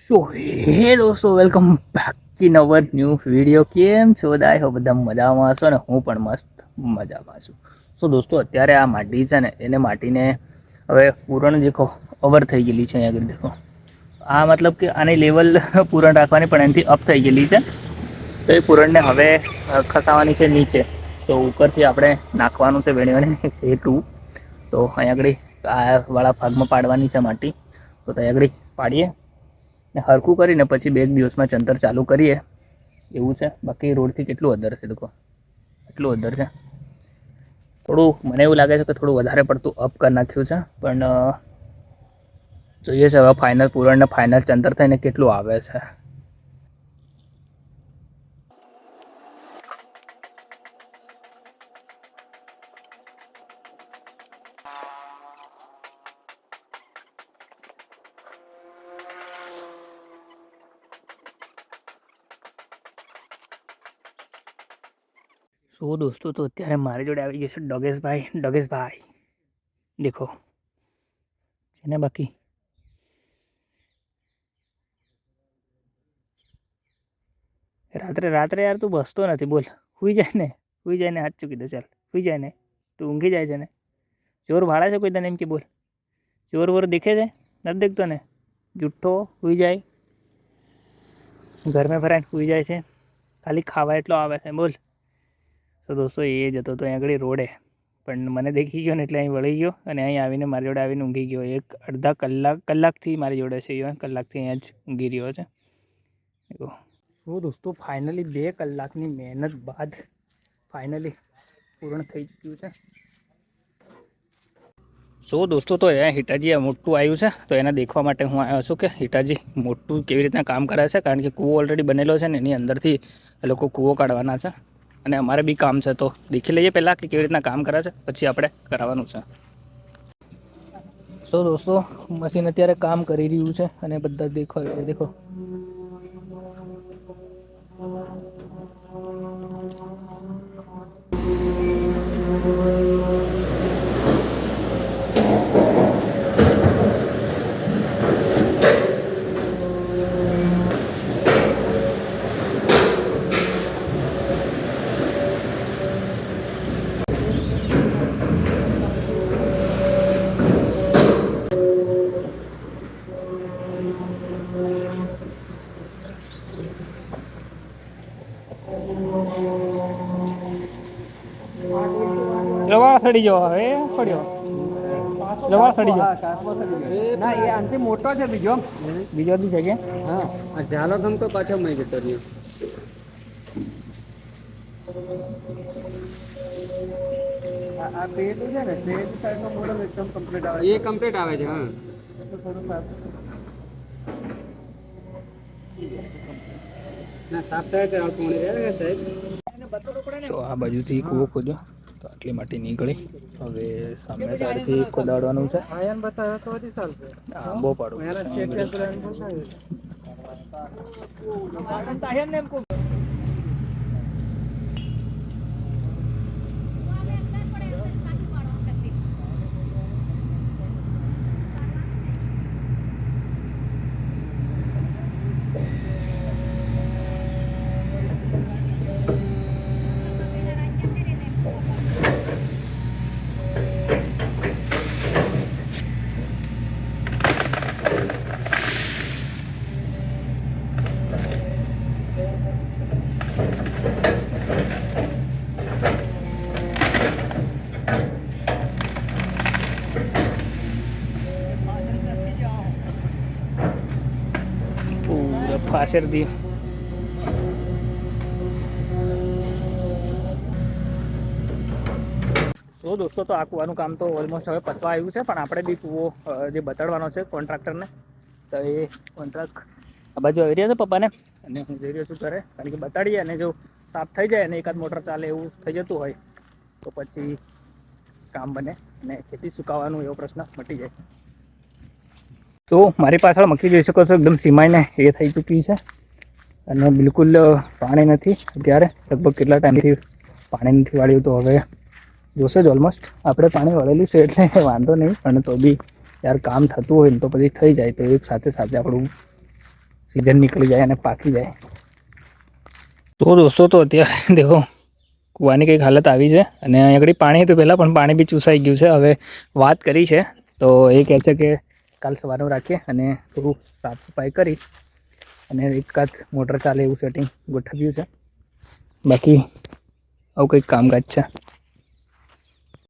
સો હે દોસ્તો, welcome back in our new video. કેમ છો દાય હો? બધા મજામાં હશો ને? હું પણ મસ્ત મજામાં છું. સો દોસ્તો, અત્યારે આ માટી છે ને, એને માટીને હવે પૂરણ દેખો ઓવર થઈ ગયેલી છે. અહીંયા આગળ દેખો, આ મતલબ કે આની લેવલ પૂરણ રાખવાની પણ એનાથી અપ થઈ ગયેલી છે. તો એ પૂરણને હવે ખસાવાની છે નીચે. તો ઉપરથી આપણે નાખવાનું છે વેણી એટલું. તો અહીંયા આગળ આ વાળા ભાગમાં પાડવાની છે માટી. તો ત્યાં આગળ પાડીએ ને હરખું કરીને પછી 2 દિવસમાં ચંતર ચાલુ કરીએ એવું છે. બાકી રોડથી કેટલું અંદર છે દેખો, એટલું અંદર છે. થોડું મને એવું લાગે છે કે થોડું વધારે પડતું અપ કરી નાખ્યું છે, પણ જોઈએ છે હવે ફાઇનલ પૂરણને ફાઇનલ ચંતર થઈને કેટલું આવે છે. સો દોસ્તો, તો અત્યારે મારી જોડે આવી ગયો છે ડગેશભાઈ દેખો છે ને. બાકી રાત્રે યાર તું બસતો નથી, બોલ. સુઈ જાય ને હાથ ચૂકી દે. ચાલ સુઈ જાય ને, તું ઊંઘી જાય છે ને? ચોર ભાડા છે કોઈ તને? એમ કે બોલ. ચોર વોર દેખે છે? નથી દેખતો ને? જુઠ્ઠો સુઈ જાય, ઘરમાં ફરાઈને સુઈ જાય છે. ખાલી ખાવા એટલો આવે છે, બોલ. તો દોસ્તો, એ જતો હતો અહીં આગળ રોડે, પણ મને દેખી ગયો ને એટલે અહીં વળી ગયો અને અહીં આવીને મારી જોડે આવીને ઊંઘી ગયો. અડધા કલાકથી મારી જોડે છે. કલાકથી અહીંયા જ ઊંઘી રહ્યો છે. તો દોસ્તો, ફાઇનલી 2 કલાકની મહેનત બાદ ફાઇનલી પૂર્ણ થઈ ચૂક્યું છે. સો દોસ્તો, તો અહીંયા હિટાજી આ મોટું આવ્યું છે, તો એને દેખવા માટે હું આવ્યો છું કે હિટાજી મોટું કેવી રીતના કામ કરે છે. કારણ કે કૂવો ઓલરેડી બનેલો છે ને, એની અંદરથી એ લોકો કૂવો કાઢવાના છે અને અમારે બી કામ છે. તો દેખી લઈએ પહેલાં કે કેવી રીતના કામ કરે છે, પછી આપણે કરાવવાનું છે. સો દોસ્તો, મશીન અત્યારે કામ કરી રહ્યું છે અને બધા દેખો. જવા સડી જવા હવે પડ્યો. જવા સડી જાવ ના, એ આનથી મોટો છે. બીજો બી છે કે? હા, ઝાલો ગમતો પાછો મય જતો રહ્યો. આ પેલું છે ને, તે સાઈડનો મોડલ એકદમ કમ્પ્લીટ આવે. એ કમ્પ્લીટ આવે છે. હા, થોડું સાફ ના સાફ થાય તો કોણે રહે સાહેબ. તો આ બાજુથી કૂવો ખોદ્યો તો આટલી માટી નીકળી. હવે સામે સાઈડથી ખોદાડવાનું છે. આયન બતાવ્યો તો વધી ચાલશે. બહુ પાડું પૂરા ફાસરથી. તો દોસ્તો, તો આ કૂવાનું કામ તો ઓલમોસ્ટ હવે પતવા આવ્યું છે, પણ આપણે બી કૂવો જે બતાડવાનો છે કોન્ટ્રાક્ટરને, તો એ કોન્ટ્રાક્ટ આ બાજુ આવી રહ્યા છે પપ્પાને, અને હું જઈ રહ્યો છું ઘરે. કારણ કે બતાડીએ અને જો સાફ થઈ જાય અને એકાદ મોટર ચાલે એવું થઈ જતું હોય તો પછી કામ બને અને ખેતી સુકાવાનું એવો પ્રશ્ન મટી જાય. તો મારી પાછળ મક્કી જોઈ શકો છો, એકદમ સીમાઈને એ થઈ ચૂકી છે અને બિલકુલ પાણી નથી અત્યારે. લગભગ કેટલા ટાઈમથી પાણી નથી વાળ્યું, તો હવે જોશે જ. ઓલમોસ્ટ આપણે પાણી વળેલું છે એટલે વાંધો નહીં, પણ તો બી યાર કામ થતું હોય ને તો પછી થઈ જાય, તો એક સાથે આપણું सीजन निकली जाए અને પાકી જાય. તો દોસ્તો તો અત્યારે દેખો કૂવાની કંઈક હાલત આવી છે અને અહીં આગળ પાણી હતું પહેલાં પણ પાણી બી ચૂસાઈ ગયું છે. હવે વાત કરી છે તો એ કહે છે કે કાલ સવારનું રાખીએ અને થોડું સાફ સફાઈ કરી અને એકાદ મોટર ચાલે એવું સેટિંગ ગોઠવ્યું છે. બાકી આવું કંઈક કામકાજ છે.